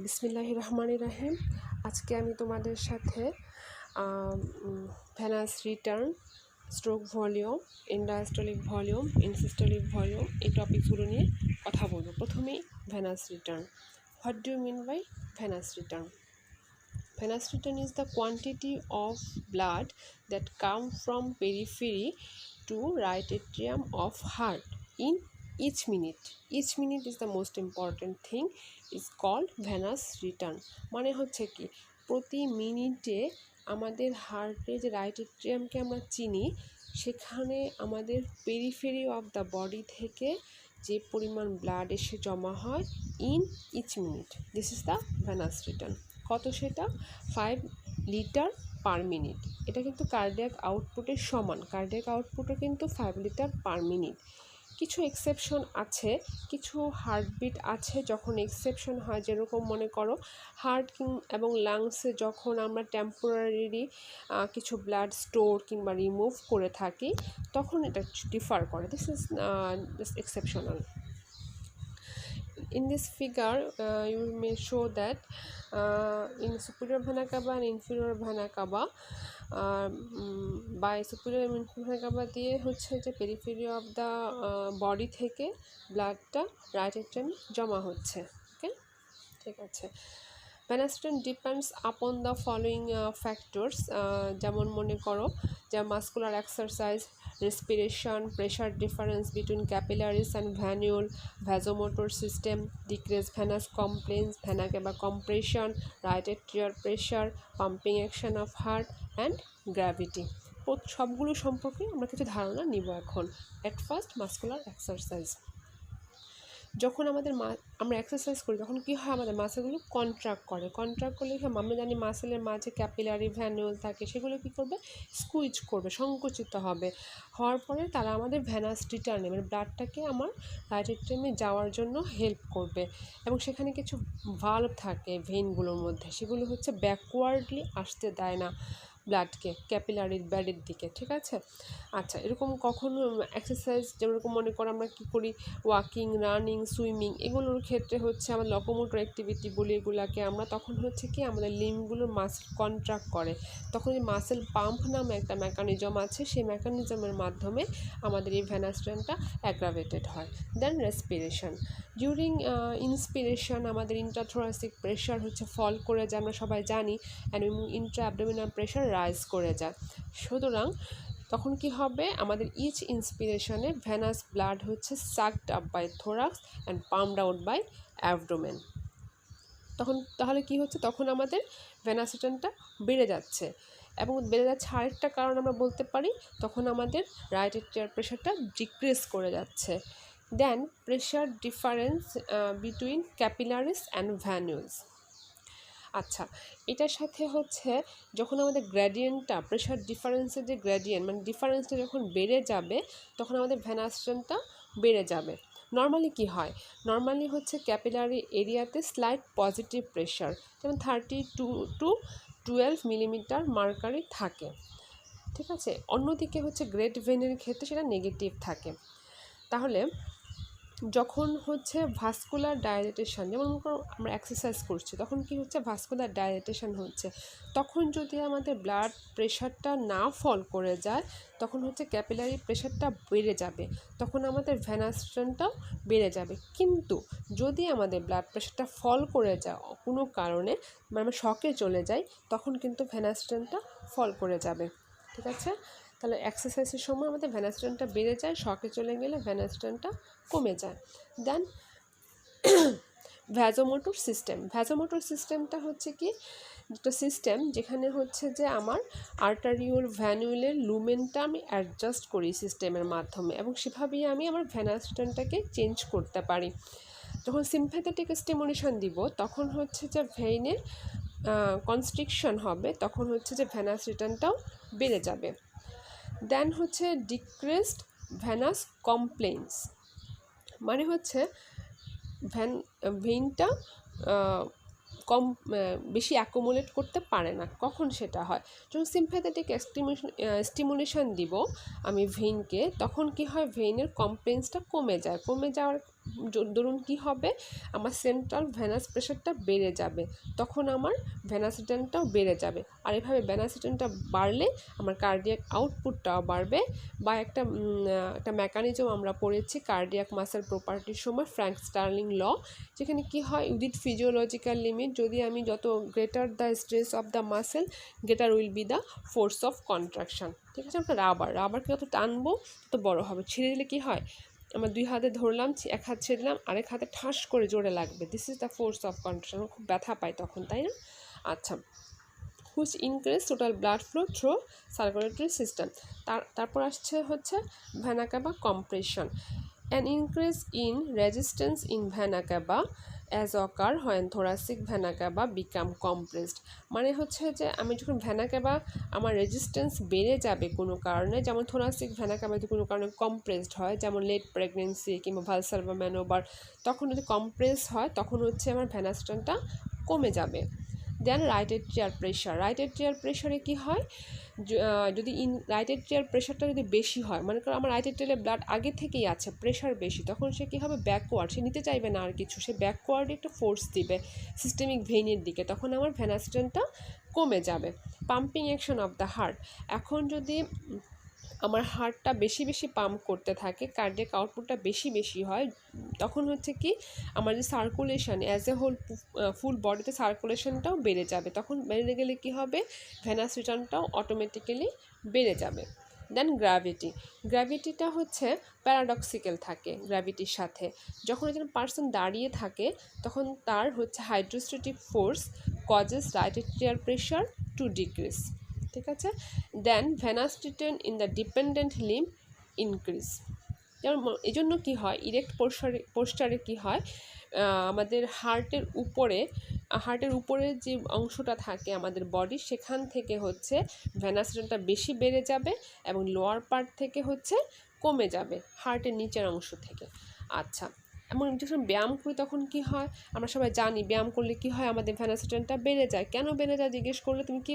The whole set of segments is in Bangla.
বিসমিল্লাহির রহমানির রহিম। আজকে আমি তোমাদের সাথে venous return, stroke volume, end diastolic volume, end systolic volume এই টপিকগুলো নিয়ে কথা বলবো। প্রথমেই venous return. What do you mean by venous return? Venous return is the quantity of blood that come from periphery to right atrium of heart in each minute. Each minute is the most important thing, is called venous return. মানে হচ্ছে কি, প্রতি মিনিটে আমাদের হার্টের যে রাইট এট্রিয়ামকে আমরা চিনি, সেখানে আমাদের পেরিফেরি অফ দ্য বডি থেকে যে পরিমাণ ব্লাড এসে জমা হয় in each minute, this is the venous return. কত সেটা? 5 লিটার পার মিনিট। এটা কিন্তু কার্ডিয়াক আউটপুটের সমান। কার্ডিয়াক আউটপুটও কিন্তু 5 লিটার পার মিনিট। কিছু এক্সেপশন আছে, কিছু হার্টবিট আছে যখন এক্সেপশন হয়, যেরকম মনে করো হার্ট এবং লাংসে যখন আমরা টেম্পোরারি কিছু ব্লাড স্টোর কিংবা রিমুভ করে থাকি, তখন এটা ডিফার করে। This is just exceptional. In this figure, you may show that in superior vena cava and inferior vena cava, by superior and inferior vena cava দিয়ে হচ্ছে যে পেরিফেরি অফ দ্য বডি থেকে ব্লাডটা রাইট এট্রিয়ামে জমা হচ্ছে। ওকে, ঠিক আছে। Venous return depends upon the following factors, যেমন মনে করো যে muscular exercise, respiration, pressure difference between capillaries and venule, vasomotor system, decreased venous complaints, vena cava compression, right atrial pressure, pumping action of heart and gravity. সবগুলো সম্পর্কে আমরা কিছু ধারণা নিব এখন। At first, muscular exercise. যখন আমরা এক্সারসাইজ করি তখন কী হয়, আমাদের মাসেলগুলো কন্ট্রাক্ট করে। কন্ট্রাক্ট করলে আমরা জানি মাসেলের মাঝে ক্যাপিলারি ভ্যানুল থাকে, সেগুলো কী করবে? স্কুইজ করবে, সংকুচিত হবে। হওয়ার পরে তারা আমাদের ভেনাস রিটার্নে মানে ব্লাডটাকে আমার রাইট এট্রিয়ামে যাওয়ার জন্য হেল্প করবে। এবং সেখানে কিছু ভালভ থাকে ভেইনগুলোর মধ্যে, সেগুলো হচ্ছে ব্যাকওয়ার্ডলি আসতে দেয় না ব্লাডকে ক্যাপিলারির ব্যাডের দিকে। ঠিক আছে, আচ্ছা। এরকম কখনো এক্সারসাইজ যেরকম মনে করো আমরা কী করি, ওয়াকিং, রানিং, সুইমিং, এগুলোর ক্ষেত্রে হচ্ছে আমার লকোমোটর অ্যাক্টিভিটি বলি এগুলাকে আমরা, তখন হচ্ছে কি আমাদের লিম্বগুলোর মাসেল কন্ট্রাক্ট করে। তখন এই মাসেল পাম্প নামে একটা মেকানিজম আছে, সেই মেকানিজমের মাধ্যমে আমাদের এই ভেনাস রিটার্নটা অ্যাগ্রাভেটেড হয়। দেন রেসপিরেশন। ডিউরিং ইন্সপিরেশন আমাদের ইন্ট্রাথোরাসিক প্রেশার হচ্ছে ফল করে যায়, আমরা সবাই জানি, and Intra abdominal pressure rise করে যায়। সুতরাং তখন কি হবে, আমাদের ইচ ইন্সপিরেশনে ভেনাস ব্লাড হচ্ছে sucked up by thorax and pumped out by abdomen. তাহলে কি হচ্ছে, তখন আমাদের ভেনাস রিটার্নটা বেড়ে যাচ্ছে। এবং বেড়ে যাচ্ছে আরেকটা কারণ আমরা বলতে পারি, তখন আমাদের রাইট এট্রিয়াল প্রেশারটা ডিক্রিজ করে যাচ্ছে। Then pressure difference between capillaries and venules. আচ্ছা, এটার সাথে হচ্ছে যখন আমাদের গ্র্যাডিয়েন্টটা, প্রেশার ডিফারেন্সের যে গ্র্যাডিয়েন্ট মানে ডিফারেন্সটা যখন বেড়ে যাবে, তখন আমাদের ভেনাস রিটার্নটা বেড়ে যাবে। নর্মালি কি হয়, নর্মালি হচ্ছে ক্যাপিলারি এরিয়াতে স্লাইট পজিটিভ প্রেশার, যেমন 32 to 12 মিলিমিটার মার্কারি থাকে। ঠিক আছে, অন্যদিকে হচ্ছে গ্রেট ভেনের ক্ষেত্রে সেটা নেগেটিভ থাকে। তাহলে যখন হচ্ছে ভাস্কুলার ডাইলেটেশন, যেমন আমরা এক্সারসাইজ করছি, তখন কি হচ্ছে, ভাস্কুলার ডাইলেটেশন হচ্ছে, তখন যদি আমাদের ব্লাড প্রেশারটা না ফল করে যায়, তখন হচ্ছে ক্যাপিলারি প্রেশারটা বেড়ে যাবে, তখন আমাদের ভেনাস রিটার্নটাও বেড়ে যাবে। কিন্তু যদি আমাদের ব্লাড প্রেশারটা ফল করে যায় কোনো কারণে, মানে আমরা শকে চলে যাই, তখন কিন্তু ভেনাস রিটার্নটা ফল করে যাবে। ঠিক আছে, তাহলে এক্সারসাইজের সময় আমাদের ভেনাস রিটার্নটা বেড়ে যায়, শকে চলে গেলে ভেনাস রিটার্নটা কমে যায়। দেন ভ্যাজোমোটর সিস্টেম। ভ্যাজোমোটর সিস্টেমটা হচ্ছে কি, একটা সিস্টেম যেখানে হচ্ছে যে আমার আর্টারিওল ভ্যানুলের লুমেনটা আমি অ্যাডজাস্ট করি সিস্টেমের মাধ্যমে, এবং সেভাবেই আমি আমার ভেনাস রিটার্নটাকে চেঞ্জ করতে পারি। যখন সিম্প্যাথেটিক স্টিমুলেশন দিব, তখন হচ্ছে যে ভেইনের কনস্ট্রিকশন হবে, তখন হচ্ছে যে ভেনাস রিটার্নটাও বেড়ে যাবে। দেন হচ্ছে ডিক্রিজড ভেনাস কমপ্লেইন্স, মানে হচ্ছে ভেইনটা বেশি অ্যাকুমুলেট করতে পারে না। কখন সেটা হয়, যখন সিম্প্যাথেটিক স্টিমুলেশন দিব আমি ভেইনকে, তখন কি হয়, ভেইনের কমপ্লেইন্সটা কমে যায়। কমে যাওয়ার ধরুন কী হবে, আমার সেন্ট্রাল ভেনাস প্রেশারটা বেড়ে যাবে, তখন আমার ভেনাস রিটার্নটাও বেড়ে যাবে। আর এভাবে ভেনাস রিটার্নটা বাড়লে আমার কার্ডিয়াক আউটপুটটাও বাড়বে। বা একটা মেকানিজম আমরা পড়েছি কার্ডিয়াক মাসেল প্রপার্টির সময়, ফ্র্যাঙ্ক স্টার্লিং ল, যেখানে কি হয়, উইথ ফিজিওলজিক্যাল লিমিট, যদি আমি যত greater the stress of the muscle greater will be the force of contraction. ঠিক আছে, আমরা রাবারকে যত টানবো তত বড় হবে। ছিঁড়ে দিলে কি হয়, আমার দুই হাতে ধরলাম, এক হাত ছেড়ে দিলাম, আরেক হাতে ঠাস করে জোরে লাগবে, this is the force of contraction. খুব ব্যথা পায় তখন, তাই না? আচ্ছা, which increase total blood flow through circulatory system. তারপর আসছে হচ্ছে vena cava compression. An increase in resistance in vena cava as occur when thoracic vena cava become compressed. মানে হচ্ছে যে আমি যখন ভেনা ক্যাভা আমার রেজিস্ট্যান্স বেড়ে যাবে কোনো কারণে, যেমন থোরাসিক ভেনা ক্যাভা যদি কোনো কারণে কম্প্রেসড হয়, যেমন লেট প্রেগনেন্সি কিংবা ভালসালভা ম্যানোভার, তখন যদি কম্প্রেস হয় তখন হচ্ছে আমার ভেনাস্ট্যান্সটা কমে যাবে। Then right atrial pressure. Right atrial প্রেশারে কী হয়, যদি রাইট এট্রিয়াল প্রেশারটা যদি বেশি হয়, মনে করো আমার রাইট এট্রিয়ালে ব্লাড আগে থেকেই আছে, প্রেশার বেশি, তখন সে কী হবে, ব্যাকওয়ার্ড, সে নিতে চাইবে না আর কিছু, সে ব্যাকওয়ার্ডে একটা ফোর্স দিবে সিস্টেমিক ভেইনের দিকে, তখন আমার ভেনাস্ট্যান্সটা কমে যাবে। Pumping action of the heart. এখন যদি আমার হার্টটা বেশি বেশি পাম্প করতে থাকে, কার্ডিয়াক আউটপুটটা বেশি বেশি হয়, তখন হচ্ছে কি আমার যে সার্কুলেশন অ্যাজ এ হোল ফুল বডিতে সার্কুলেশনটাও বেড়ে যাবে, তখন বেড়ে গেলে কি হবে, ভেনাস রিটার্নটাও অটোমেটিক্যালি বেড়ে যাবে। দেন গ্র্যাভিটি। গ্র্যাভিটিটা হচ্ছে প্যারাডক্সিক্যাল থাকে গ্র্যাভিটির সাথে। যখন একজন পার্সন দাঁড়িয়ে থাকে তখন তার হচ্ছে hydrostatic force causes right atrial pressure to decrease. ঠিক আছে। Then venous return in the dependent limb increase. যেমন এই জন্য কী হয়, ইরেক্ট পোস্টারে কী হয়, আমাদের হার্টের উপরে যে অংশটা থাকে আমাদের বডি, সেখান থেকে হচ্ছে ভেনাস রিটার্নটা বেশি বেড়ে যাবে এবং লোয়ার পার্ট থেকে হচ্ছে কমে যাবে, হার্টের নিচের অংশ থেকে। আচ্ছা, এমন যখন ব্যায়াম করি তখন কি হয়, আমরা সবাই জানি ব্যায়াম করলে কি হয়, আমাদের ভেনাস রিটার্নটা বেড়ে যায়। কেন বেড়ে যায় জিজ্ঞেস করলে তুমি কি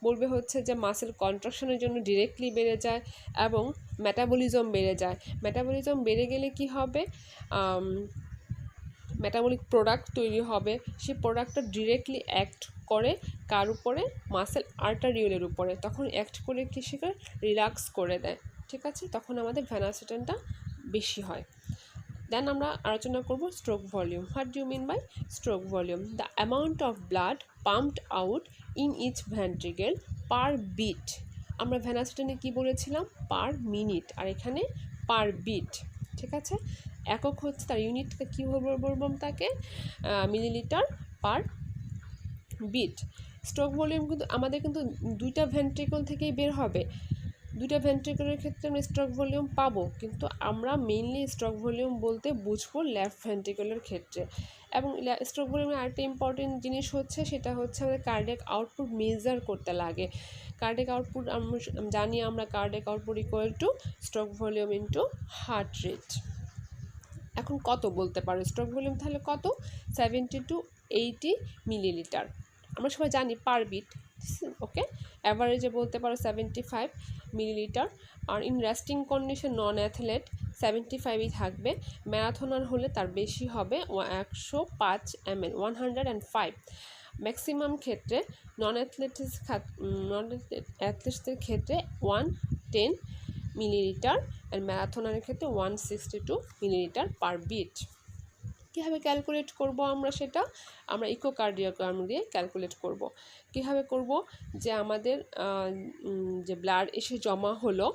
বলবে হচ্ছে যে মাসেল কন্ট্রাকশনের জন্য ডিরেক্টলি বেড়ে যায় এবং মেটাবলিজম বেড়ে যায়। মেটাবলিজম বেড়ে গেলে কি হবে, মেটাবলিক প্রোডাক্ট তৈরি হবে, সেই প্রোডাক্টটা ডিরেক্টলি অ্যাক্ট করে কার উপরে, মাসেল আর্টারিওলের উপরে, তখন অ্যাক্ট করে কি সেটা রিল্যাক্স করে দেয়। ঠিক আছে, তখন আমাদের ভেনাস রিটার্নটা বেশি হয়। দেন আমরা আলোচনা করব stroke volume. What do you mean by stroke volume? The amount of blood pumped out in each ventricle per beat. আমরা ভেনাস রিটার্নে কী বলেছিলাম, পার মিনিট, আর এখানে পার বিট। ঠিক আছে, একক হচ্ছে তার ইউনিটটা কী বলবো তাকে, millilitre per beat. Stroke volume কিন্তু আমাদের দুইটা ভেন্ট্রিকল থেকেই বের হবে। দুইটা ভেন্ট্রিকলের ক্ষেত্রে আমরা স্ট্রোক ভলিউম পাবো, কিন্তু আমরা মেইনলি স্ট্রোক ভলিউম বলতে বুঝবো লেফট ভেন্ট্রিকলের ক্ষেত্রে। এবং স্ট্রোক ভলিউমের আরেকটা ইম্পর্টেন্ট জিনিস হচ্ছে, সেটা হচ্ছে আমাদের কার্ডিয়াক আউটপুট মেজার করতে লাগে। কার্ডিয়াক আউটপুট জানি আমরা, cardiac output equal to stroke volume into heart rate. এখন কত বলতে পারো স্ট্রোক ভলিউম, তাহলে কত, 70 to 80 মিলিলিটার। আমরা সবাই জানি পার বিট, ওকে। অ্যাভারেজে বলতে পারো 75 মিলিলিটার। আর in resting condition non athlete 75ই থাকবে, ম্যারাথনার হলে তার বেশি হবে 105 ml, 105। ম্যাক্সিমাম ক্ষেত্রে নন অ্যাথলেটসদের ক্ষেত্রে 110 মিলিলিটার, আর ম্যারাথনারের ক্ষেত্রে 162 মিলিলিটার পার বিট। কীভাবে ক্যালকুলেট করব আমরা সেটা, আমরা ইকোকার্ডিওগ্রাম দিয়ে ক্যালকুলেট করব। কীভাবে করব, যে আমাদের যে ব্লাড এসে জমা হলো,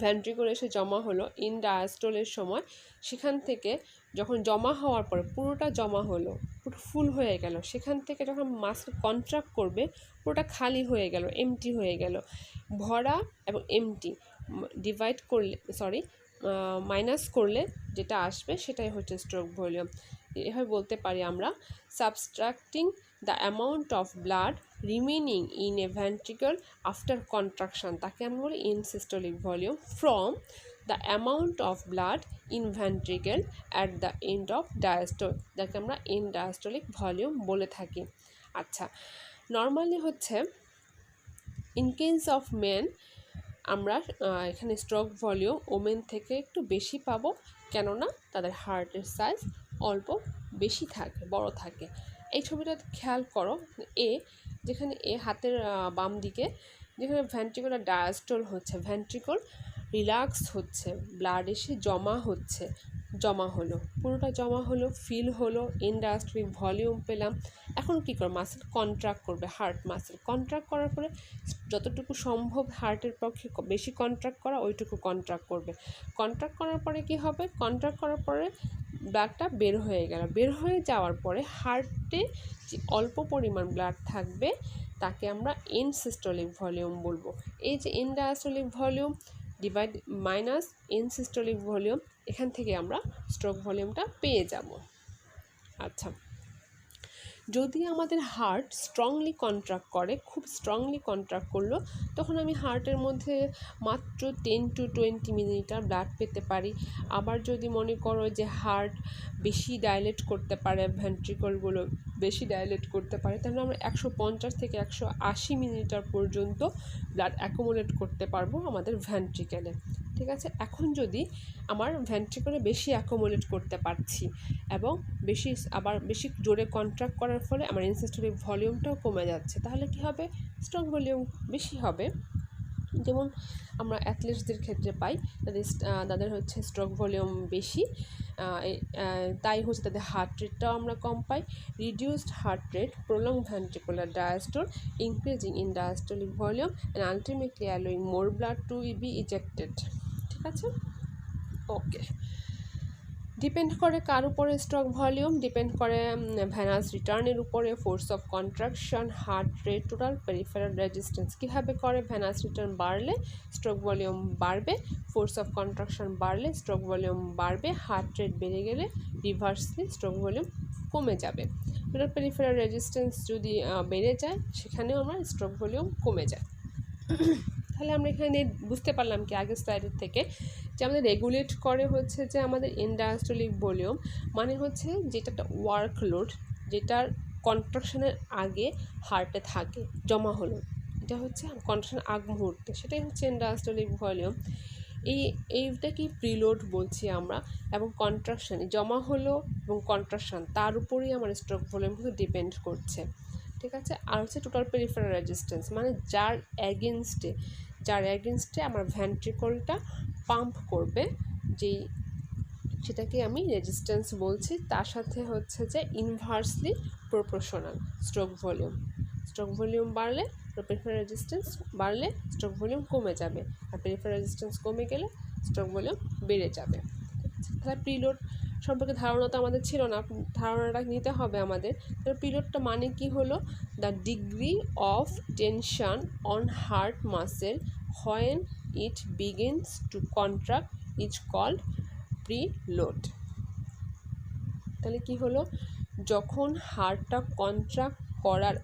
ভেন্ট্রিকল এসে জমা হলো ইন ডায়াস্টোলের সময়, সেখান থেকে যখন জমা হওয়ার পরে পুরোটা জমা হলো, পুরো ফুল হয়ে গেল, সেখান থেকে যখন মাসেল কন্ট্রাক্ট করবে পুরোটা খালি হয়ে গেল, এমটি হয়ে গেল। ভরা এবং এমটি ডিভাইড করলে, মাইনাস করলে যেটা আসবে সেটাই হচ্ছে স্ট্রোক ভলিউম। এভাবে বলতে পারি আমরা, subtracting the amount of blood remaining in a ventricle after contraction, তাকে আমরা বলি end systolic volume, from the amount of blood in ventricle at the end of diastole, যাকে আমরা এন্ড ডায়াস্টোলিক ভলিউম বলে থাকি। আচ্ছা, নর্মালি হচ্ছে ইন কেস অফ মেন আমরা এখানে স্ট্রোক ভলিউম ওমেন থেকে একটু বেশি পাবো, কেননা তাদের হার্টের সাইজ অল্প বেশি থাকে, বড় থাকে। এই ছবিটা খেয়াল করো, যেখানে হাতের বাম দিকে যেখানে ভেন্ট্রিকুলার ডায়াস্টল হচ্ছে, ভেন্ট্রিকল রিল্যাক্স হচ্ছে, ব্লাড এসে জমা হলো, পুরোটা জমা হলো, ফিল হলো, ইনডায়াস্টলিক ভলিউম পেলাম। এখন কী করে মাসেল কন্ট্রাক্ট করবে, হার্ট মাসেল কন্ট্রাক্ট করার পরে যতটুকু সম্ভব হার্টের পক্ষে বেশি কন্ট্রাক্ট করা ওইটুকু কন্ট্রাক্ট করবে। কন্ট্রাক্ট করার পরে কি হবে, কন্ট্রাক্ট করার পরে ব্লাডটা বের হয়ে গেল, বের হয়ে যাওয়ার পরে হার্টে যে অল্প পরিমাণ ব্লাড থাকবে তাকে আমরা ইনসিস্টোলিক ভলিউম বলবো। এই যে end diastolic volume divide minus ইনসিস্টোলিক volume, এখান থেকে আমরা স্ট্রোক ভলিউমটা পেয়ে যাব। আচ্ছা, যদি আমাদের হার্ট স্ট্রংলি কন্ট্রাক্ট করে, খুব স্ট্রংলি কন্ট্রাক্ট করলো, তখন আমি হার্টের মধ্যে মাত্র 10 to 20 মিলিলিটার ব্লাড পেতে পারি। আবার যদি মনে করো যে হার্ট বেশি ডাইলেট করতে পারে, ভেন্ট্রিকলগুলো বেশি ডাইলেট করতে পারে, তাহলে আমরা 150 থেকে 180 মিলিলিটার পর্যন্ত ব্লাড অ্যাকুমুলেট করতে পারবো আমাদের ভেন্ট্রিকেলে। ঠিক আছে, এখন যদি আমার ভেন্ট্রিকলে বেশি অ্যাকুমুলেট করতে পারছি এবং বেশি জোরে কন্ট্রাক্ট করার ফলে আমার ইনসিস্টোলিক ভলিউমটাও কমে যাচ্ছে, তাহলে কি হবে, স্ট্রোক ভলিউম বেশি হবে। যেমন আমরা অ্যাথলেটসদের ক্ষেত্রে পাই, তাদের হচ্ছে স্ট্রোক ভলিউম বেশি, তাই হচ্ছে তাদের হার্ট রেটটাও আমরা কম পাই। Reduced heart rate, prolong ventricular diastole, increasing in diastolic volume and ultimately allowing more blood to be ejected. ঠিক আছে, ওকে। ডিপেন্ড করে কার উপরে স্ট্রোক ভলিউম, ডিপেন্ড করে ভেনাস রিটার্নের উপরে, force of contraction, heart rate, total peripheral resistance. কীভাবে করে, ভেনাস রিটার্ন বাড়লে স্ট্রোক ভলিউম বাড়বে, ফোর্স অফ কন্ট্রাকশন বাড়লে স্ট্রোক ভলিউম বাড়বে, হার্ট রেট বেড়ে গেলে রিভার্সলি স্ট্রোক ভলিউম কমে যাবে। টোটাল পেরিফেরাল রেজিস্ট্যান্স যদি বেড়ে যায়, সেখানেও আমার স্ট্রোক ভলিউম কমে যায়। তাহলে আমরা এখানে বুঝতে পারলাম কি আগের স্লাইডের থেকে, যে আমাদের রেগুলেট করে হচ্ছে যে আমাদের ইনডায়াস্টলিক ভলিউম, মানে হচ্ছে যেটা একটা ওয়ার্কলোড, যেটার কন্ট্রাকশনের আগে হার্টে থাকে, জমা হলো, এটা হচ্ছে কন্ট্রাকশন আগ মুহূর্তে, সেটাই হচ্ছে ইনডায়াস্টলিক ভলিউম। এইটাকেই প্রিলোড বলছি আমরা, এবং কন্ট্রাকশন জমা হলো এবং কন্ট্রাকশন তার উপরেই আমার স্ট্রোক ভলিউম কিন্তু ডিপেন্ড করছে। ঠিক আছে, আর হচ্ছে টোটাল পেরিফেরাল রেজিস্ট্যান্স, মানে যার অ্যাগেনস্টে আমার ভেন্ট্রিকলটা পাম্প করবে, সেটাকে আমি রেজিস্ট্যান্স বলছি, তার সাথে হচ্ছে যে ইনভার্সলি প্রপোর্শনাল স্ট্রোক ভলিউম বাড়লে পেরিফেরাল রেজিস্ট্যান্স বাড়লে স্ট্রোক ভলিউম কমে যাবে, আর পেরিফেরাল রেজিস্ট্যান্স কমে গেলে স্ট্রোক ভলিউম বেড়ে যাবে। তাহলে প্রিলোড সম্পর্কে ধারণা তো আমাদের ছিল না, ধারণাটা নিতে হবে আমাদের। তাহলে প্রিলোডটা মানে কি হলো, the degree of tension on heart muscle when it begins to contract is called preload. তাহলে কি হলো, যখন হার্টটা কন্ট্রাক্ট করার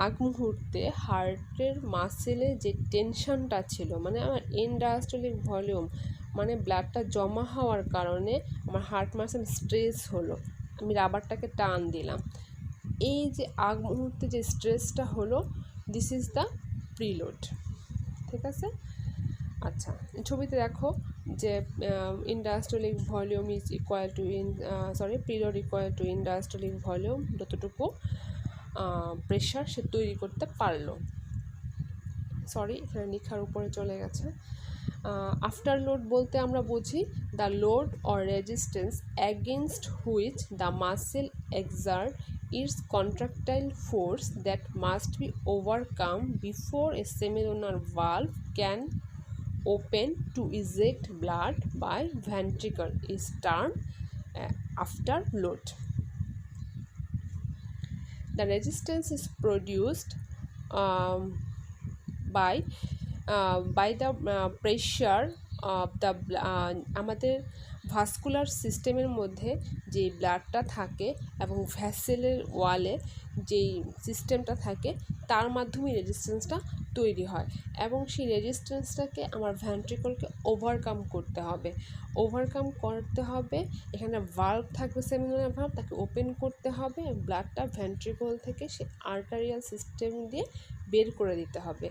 আগ মুহূর্তে হার্টের মাসেলে যে টেনশনটা ছিল, মানে আমার ইনডায়াস্টলিক ভলিউম, মানে ব্লাডটা জমা হওয়ার কারণে আমার হার্ট মাসেল স্ট্রেস হলো, আমি রাবারটাকে টান দিলাম, এই যে আগ মুহূর্তে যে স্ট্রেসটা হলো, দিস ইজ দ্য প্রিলোড। ঠিক আছে, আচ্ছা, ছবিতে দেখো যে end diastolic volume is equal to preload equal to end diastolic volume, যতটুকু প্রেশার সে তৈরি করতে পারলো। এখানে লেখার উপরে চলে গেছে। আফটার লোড বলতে আমরা বুঝি the load or resistance against which the muscle exert its contractile force that must be overcome before a semilunar valve can open to eject blood by ventricle is termed after load. The resistance is produced by the pressure of the আমাদের ভাস্কুলার সিস্টেমের মধ্যে যে ব্লাডটা থাকে এবং ভ্যাসেলের ওয়ালে যেই সিস্টেমটা থাকে, তার মাধ্যমে রেজিস্ট্যান্সটা তৈরি হয়, এবং সেই রেজিস্ট্যান্সটাকে আমার ভেন্ট্রিকলকে ওভারকাম করতে হবে। এখানে ভালভ থাকবে, সেমিলুনার ভালভ, তাকে ওপেন করতে হবে, ব্লাডটা ভেন্ট্রিকল থেকে সে আর্টারিয়াল সিস্টেম দিয়ে বের করে দিতে হবে।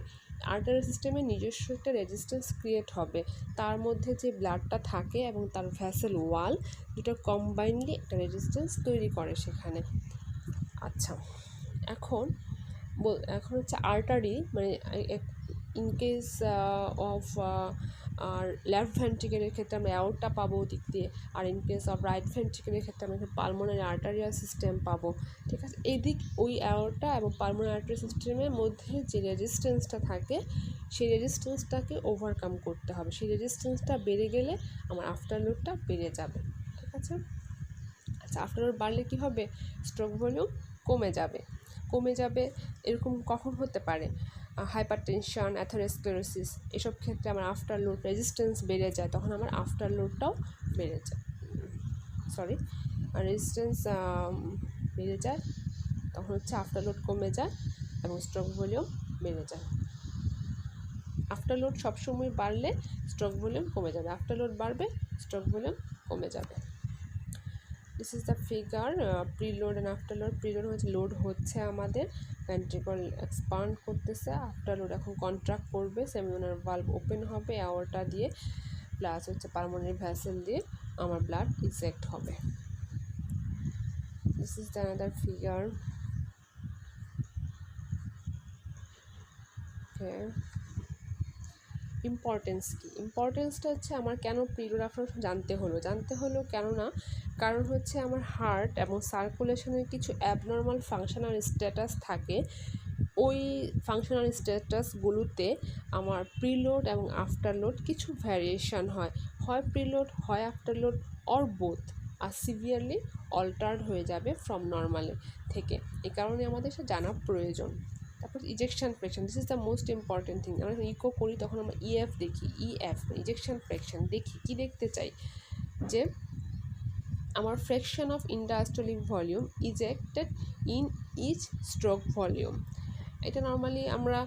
আর্টারি সিস্টেমে নিজস্ব একটা রেজিস্ট্যান্স ক্রিয়েট হবে, তার মধ্যে যে ব্লাডটা থাকে এবং তার ভ্যাসেল ওয়াল দুটো কম্বাইনলি একটা রেজিস্ট্যান্স তৈরি করে সেখানে। আচ্ছা, এখন হচ্ছে আর্টারি মানে ইন কেস অফ আর লেফট ভেন্ট্রিকেলের ক্ষেত্রে আমরা অ্যাওর্টা পাবো দিক দিয়ে, আর ইন কেস অফ রাইট ভেন্ট্রিকেলের ক্ষেত্রে আমরা পালমোনারি আর্টারিয়াল সিস্টেম পাবো। ঠিক আছে, এদিক ওই অ্যাওর্টা এবং পালমোনারি আর্টারি সিস্টেমের মধ্যে যে রেজিস্ট্যান্সটা থাকে সেই রেজিস্ট্যান্সটাকে ওভারকাম করতে হবে। সেই রেজিস্ট্যান্সটা বেড়ে গেলে আমার আফটারলোডটা বেড়ে যাবে। ঠিক আছে, আচ্ছা, আফটারলোড বাড়লে কী হবে? স্ট্রোক ভলিউম কমে যাবে। এরকম কখন হতে পারে? হাইপারটেনশন, অ্যাথেরোস্ক্লেরোসিস, এসব ক্ষেত্রে আমার আফটারলোড রেজিস্ট্যান্স বেড়ে যায়, তখন আমার আফটারলোডটাও বেড়ে যায়। রেজিস্ট্যান্স বেড়ে যায়, তখন হচ্ছে আফটারলোড কমে যায় এবং স্ট্রোক ভলিউম বেড়ে যায়। আফটারলোড সবসময় বাড়লে স্ট্রোক ভলিউম কমে যাবে, আফটারলোড বাড়বে, স্ট্রোক ভলিউম কমে যাবে। This is the figure preload and afterload. Preload হচ্ছে লোড হচ্ছে আমাদের, ভেন্ট্রিকল এক্সপান্ড করতেছে, আফটারলোড এখন কন্ট্রাক্ট করবে, সেমিওনার ভালভ ওপেন হবে অ্যাওর্টা দিয়ে, প্লাস হচ্ছে পালমোনারি ভ্যাসেল দিয়ে আমার ব্লাড ইজেক্ট হবে। This is the another figure. Okay, importance কী? ইম্পর্টেন্সটা হচ্ছে আমার কেন প্রিলোড আফটার জানতে হলো কেননা কারণ হচ্ছে আমার হার্ট এবং সার্কুলেশনের কিছু অ্যাবনর্মাল ফাংশনাল স্ট্যাটাস থাকে, ওই ফাংশনাল স্ট্যাটাসগুলোতে আমার প্রিলোড এবং আফটারলোড কিছু ভ্যারিয়েশন হয় প্রিলোড হয় আফটারলোড অর বোথ আর সিভিয়ারলি অল্টার্ড হয়ে যাবে ফ্রম নর্মালে থেকে। এই কারণে আমাদের সেটা জানা প্রয়োজন। তারপর ejection fraction, this is the most important thing. আমরা ইকো করি তখন আমরা ইএফ দেখি, ইজেকশন ফ্র্যাকশন দেখি, কি দেখতে চাই যে আমার fraction of end diastolic volume ejected in each stroke volume. এটা নর্মালি আমরা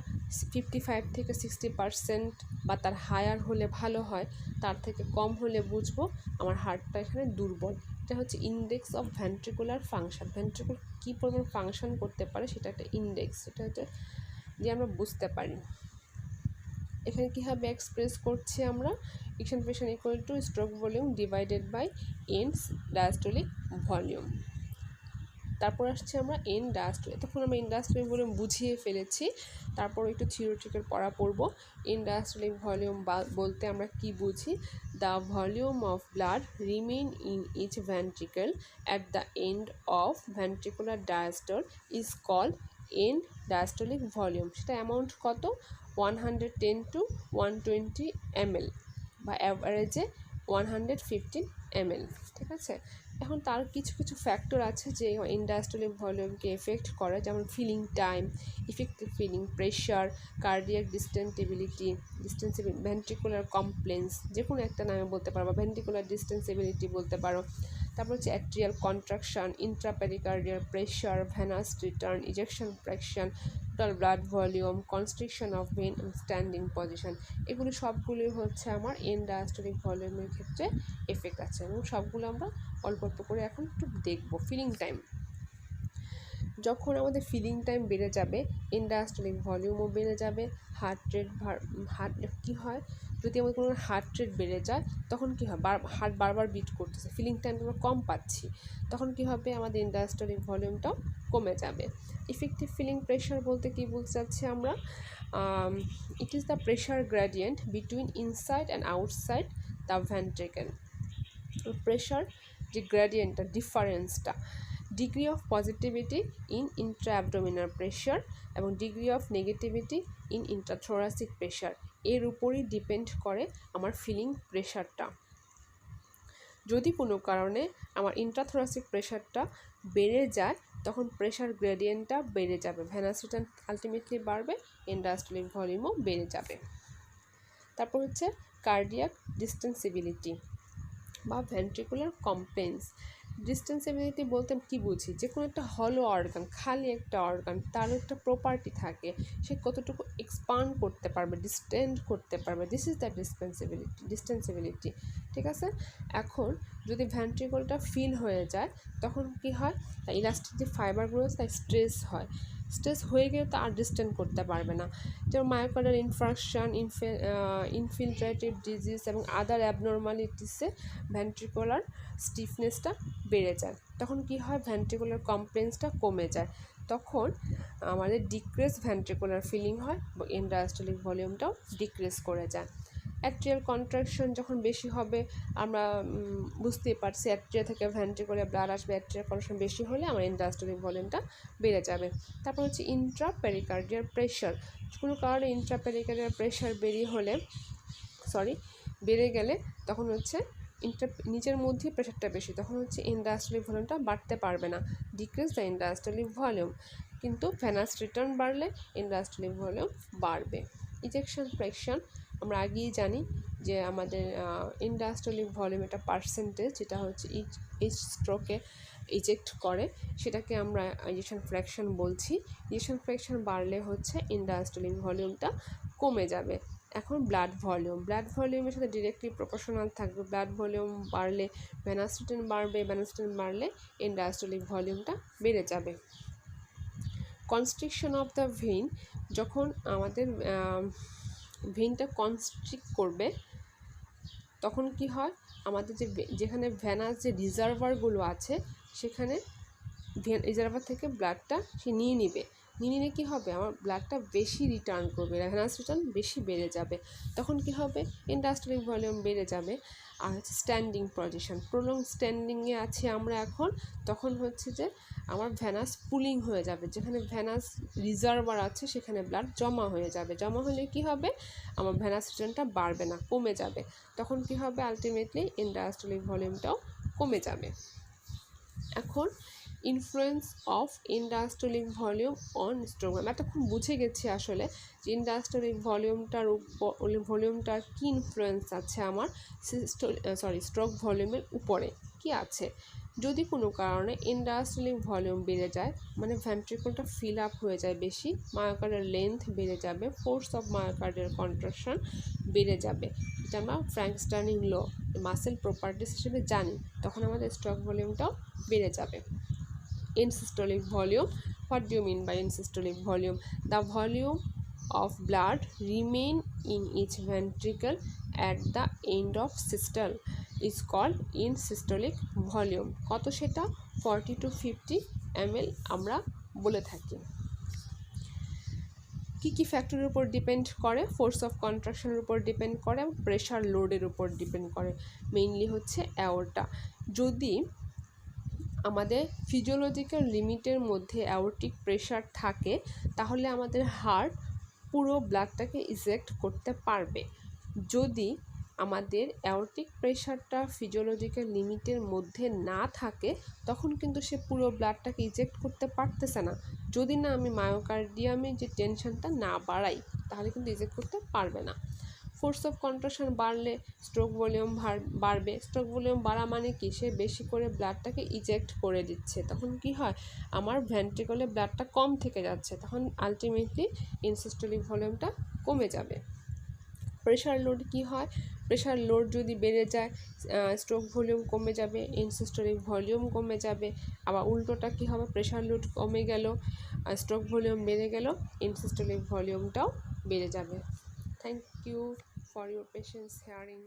55 থেকে 60% বা তার হায়ার হলে ভালো হয়, তার থেকে কম হলে বুঝবো আমার হার্টটা এখানে দুর্বল। এটা হচ্ছে ইন্ডেক্স অফ ভেন্ট্রিকুলার ফাংশন, ভেন্ট্রিকুল কী পরিমাণ ফাংশন করতে পারে সেটা একটা ইন্ডেক্স, সেটা হচ্ছে দিয়ে আমরা বুঝতে পারি। এখানে কীভাবে এক্সপ্রেস করছি আমরা? Ejection fraction equal to stroke volume divided by end diastolic volume. তারপর আসছে আমরা এন ডায়াস্টোলিক। তখন আমরা এন ডায়াস্টোলিক ভলিউম বুঝিয়ে ফেলেছি, তারপর একটু থিওরিটিক্যাল পড়া পড়ব। এন ডায়াস্টোলিক ভলিউম বলতে আমরা কি বুঝি? The volume of blood remain in each ventricle at the end of ventricular diastole is called end diastolic volume. সেটা অ্যামাউন্ট কত? 110 to 120 ml বা অ্যাভারেজে 115 ml। ঠিক আছে, এখন তার কিছু ফ্যাক্টর আছে যে ইনডায়াস্টোলিক ভলিউমকে এফেক্ট করে, যেমন filling time, effective filling, pressure, cardiac distensibility, ventricular compliance, যে কোনো একটা নামে বলতে পারো, বা ভেন্ট্রিকুলার ডিস্টেন্সিবিলিটি বলতে পারো। তারপর হচ্ছে atrial contraction, intrapericardial pressure, venous return, ejection fraction, total blood volume, constriction of vein, standing position, এগুলো সবগুলোই হচ্ছে আমার এন ডায়াস্টোলিক ভলিউমের ক্ষেত্রে এফেক্ট আছে, এবং সবগুলো আমরা অল্প অল্প করে এখন একটু দেখব। ফিলিং টাইম, যখন আমাদের ফিলিং টাইম বেড়ে যাবে এন ডায়াস্টোলিক ভলিউমও বেড়ে যাবে, হার্ট কী হয়? যদি আমাদের কোনো হার্ট রেট বেড়ে যায় তখন কী হয়? হার্ট বারবার বিট করতেছে, ফিলিং টাইমটা আমরা কম পাচ্ছি, তখন কী হবে? আমাদের এন ডায়াস্টোলিক ভলিউমটাও কমে যাবে। ইফেক্টিভ ফিলিং প্রেশার বলতে কী বলতে চাচ্ছি আমরা? It is the pressure gradient between inside and outside the ventricle. Pressure যে গ্রেডিয়েন্টটা, ডিফারেন্সটা, degree of positivity in intra abdominal pressure এবং degree of negativity in intrathoracic pressure, এর উপরই ডিপেন্ড করে আমার ফিলিং প্রেশারটা। যদি কোনো কারণে আমার ইন্ট্রাথোরাসিক প্রেশারটা বেড়ে যায় তখন প্রেশার গ্রেডিয়েন্টটা বেড়ে যাবে, ভেনাস রিটার্ন আলটিমেটলি বাড়বে, এন ডায়াস্টোলিক ভলিউমও বেড়ে যাবে। তারপর হচ্ছে কার্ডিয়াক ডিস্টেন্সিবিলিটি বা ভেন্ট্রিকুলার কমপ্লেন্স। ডিস্টেন্সিবিলিটি বলতে কী বুঝি? যে কোনো একটা হলো অর্গান, খালি একটা অর্গান, তার একটা প্রপার্টি থাকে, সে কতটুকু এক্সপান্ড করতে পারবে, ডিস্টেন্ড করতে পারবে, দিস ইজ দ্য ডিস্টেন্সিবিলিটি। ঠিক আছে, এখন যদি ভেন্ট্রিকলটা ফিল হয়ে যায় তখন কি হয়? তা ইলাস্টিক যে ফাইবারগুলো তাই স্ট্রেস হয়, স্ট্রেস হয়ে গেলে তো আর ডিস্টেন্ড করতে পারবে না। যেমন মায়োকার্ডিয়াল ইনফার্কশন, ইনফিলট্রেটিভ ডিজিজ এবং আদার অ্যাবনর্মালিটিসে ভেন্ট্রিকুলার স্টিফনেসটা বেড়ে যায়। তখন কি হয়, ভেন্ট্রিকুলার কমপ্লেন্সটা কমে যায়, তখন আমাদের ডিক্রিজ ভেন্ট্রিকুলার ফিলিং হয়, ইন্ডায়াস্টলিক ভলিউমটাও ডিক্রিজ করে যায়। অ্যাট্রিয়াল কন্ট্রাকশন যখন বেশি হবে, আমরা বুঝতেই পারছি অ্যাট্রিয়া থেকে ভেন্ট্রিকুলারে ব্লাড আসবে, অ্যাট্রিয়াল কন্ট্রাকশন বেশি হলে আমার ইন্ডায়াস্টলিক ভলিউমটা বেড়ে যাবে। তারপর হচ্ছে ইন্ট্রাপেরিকার্ডিয়াল প্রেশার, কোনো কারণে ইন্ট্রাপেরিকার্ডিয়াল প্রেশার বেড়ে গেলে তখন হচ্ছে নিচের মধ্যে প্রেশারটা বেশি, তখন হচ্ছে ইন্ডায়াস্টলিক ভলিউমটা বাড়তে পারবে না, ডিক্রিজ দ্য ইন্ডায়াস্টলিক ভলিউম। কিন্তু ভেনাস রিটার্ন বাড়লে ইন্ডায়াস্টলিক ভলিউম বাড়বে। ইজেকশন ফ্র্যাকশন আমরা আগেই জানি যে আমাদের ইন্ডায়াস্টলিক ভলিউম একটা পার্সেন্টেজ, যেটা হচ্ছে ইচ স্ট্রোকে ইজেক্ট করে, সেটাকে আমরা ইজেকশন ফ্র্যাকশন বলছি। ইজেকশন ফ্র্যাকশন বাড়লে হচ্ছে ইন্ডায়াস্টলিক ভলিউমটা কমে যাবে। এখন ব্লাড ভলিউমের সাথে ডিরেক্টলি প্রপোর্শনাল থাকবে। ব্লাড ভলিউম বাড়লে ভেনাস রিটার্ন বাড়বে, ভেনাস রিটার্ন বাড়লে ইন্ডায়াস্টলিক ভলিউমটা বেড়ে যাবে। কনস্ট্রিকশন অফ দ্য ভেইন, যখন আমাদের ভেইনটা কনস্ট্রিক্ট করবে তখন কি হয়, আমাদের যেখানে ভেনাস যে রিজার্ভারগুলো আছে সেখানে রিজার্ভার থেকে ব্লাডটা সে নিয়ে নিলে কী হবে, আমার ব্লাডটা বেশি রিটার্ন করবে, ভেনাস রিটার্ন বেশি বেড়ে যাবে, তখন কি হবে, ইন্ডায়াস্টলিক ভলিউম বেড়ে যাবে। আর হচ্ছে স্ট্যান্ডিং পজিশন, প্রলং স্ট্যান্ডিংয়ে আছে আমরা এখন, তখন হচ্ছে যে আমার ভেনাস পুলিং হয়ে যাবে, যেখানে ভেনাস রিজার্ভার আছে সেখানে ব্লাড জমা হয়ে যাবে, জমা হলে কি হবে, আমার ভেনাস রিটার্নটা বাড়বে না, কমে যাবে, তখন কি হবে, আলটিমেটলি ইন্ডায়াস্টলিক ভলিউমটাও কমে যাবে। এখন influence of end diastolic volume on stroke, আমি এতক্ষণ বুঝে গেছি আসলে যে ইন্ডায়াস্টলিক ভলিউমটার কী ইনফ্লুয়েন্স আছে আমার স্ট্রোক ভলিউমের উপরে কি আছে। যদি কোনো কারণে ইন্ডায়াস্টলিক ভলিউম বেড়ে যায়, মানে ভেন্ট্রিকলটা ফিল আপ হয়ে যায় বেশি, মায়োকার্ডিয়াল লেন্থ বেড়ে যাবে, ফোর্স অফ মায়োকার্ডিয়াল কন্ট্রাকশন বেড়ে যাবে, এটা আমরা ফ্র্যাঙ্কস্টার্নিং ল মাসেল প্রপার্টিস হিসেবে জানি, তখন আমাদের স্ট্রোক ভলিউমটাও বেড়ে যাবে। Insystolic volume, what do you mean by insystolic volume? The volume of blood remain in each ventricle at the end of systole is called insystolic volume. কত সেটা 40 to 50 ml আমরা বলে থাকি। কি ফ্যাক্টরের উপর ডিপেন্ড করে, ফোর্স অফ কন্ট্রাকশনের উপর ডিপেন্ড করে, প্রেশার লোডের উপর ডিপেন্ড করে, মেইনলি হচ্ছে অ্যাওর্টা। যদি আমাদের ফিজিওলজিক্যাল লিমিটের মধ্যে অ্যাওর্টিক প্রেশার থাকে তাহলে আমাদের হার্ট পুরো ব্লাডটাকে ইজেক্ট করতে পারবে। যদি আমাদের অ্যাওর্টিক প্রেশারটা ফিজিওলজিক্যাল লিমিটের মধ্যে না থাকে তখন কিন্তু সে পুরো ব্লাডটাকে ইজেক্ট করতে পারতেছে না। যদি না আমি মায়োকার্ডিয়ামে যে টেনশনটা না বাড়াই তাহলে কিন্তু ইজেক্ট করতে পারবে না। ফোর্স অফ কন্ট্রাকশন বাড়লে স্ট্রোক ভলিউম বাড়বে। স্ট্রোক ভলিউম বাড়া মানে কি, সে বেশি করে ব্লাডটাকে ইজেক্ট করে দিচ্ছে, তখন কি হয়, আমার ভেন্ট্রিকলে ব্লাডটা কম থেকে যাচ্ছে, তখন আলটিমেটলি ইনসিস্টোলিক ভলিউমটা কমে যাবে। প্রেশার লোড কি হয়, প্রেশার লোড যদি বেড়ে যায় স্ট্রোক ভলিউম কমে যাবে, ইনসিস্টোলিক ভলিউম কমে যাবে। আবার উল্টোটা কি হবে, প্রেশার লোড কমে গেল, স্ট্রোক ভলিউম বেড়ে গেল, ইনসিস্টোলিক ভলিউমটাও বেড়ে যাবে। Thank you for your patience hearing.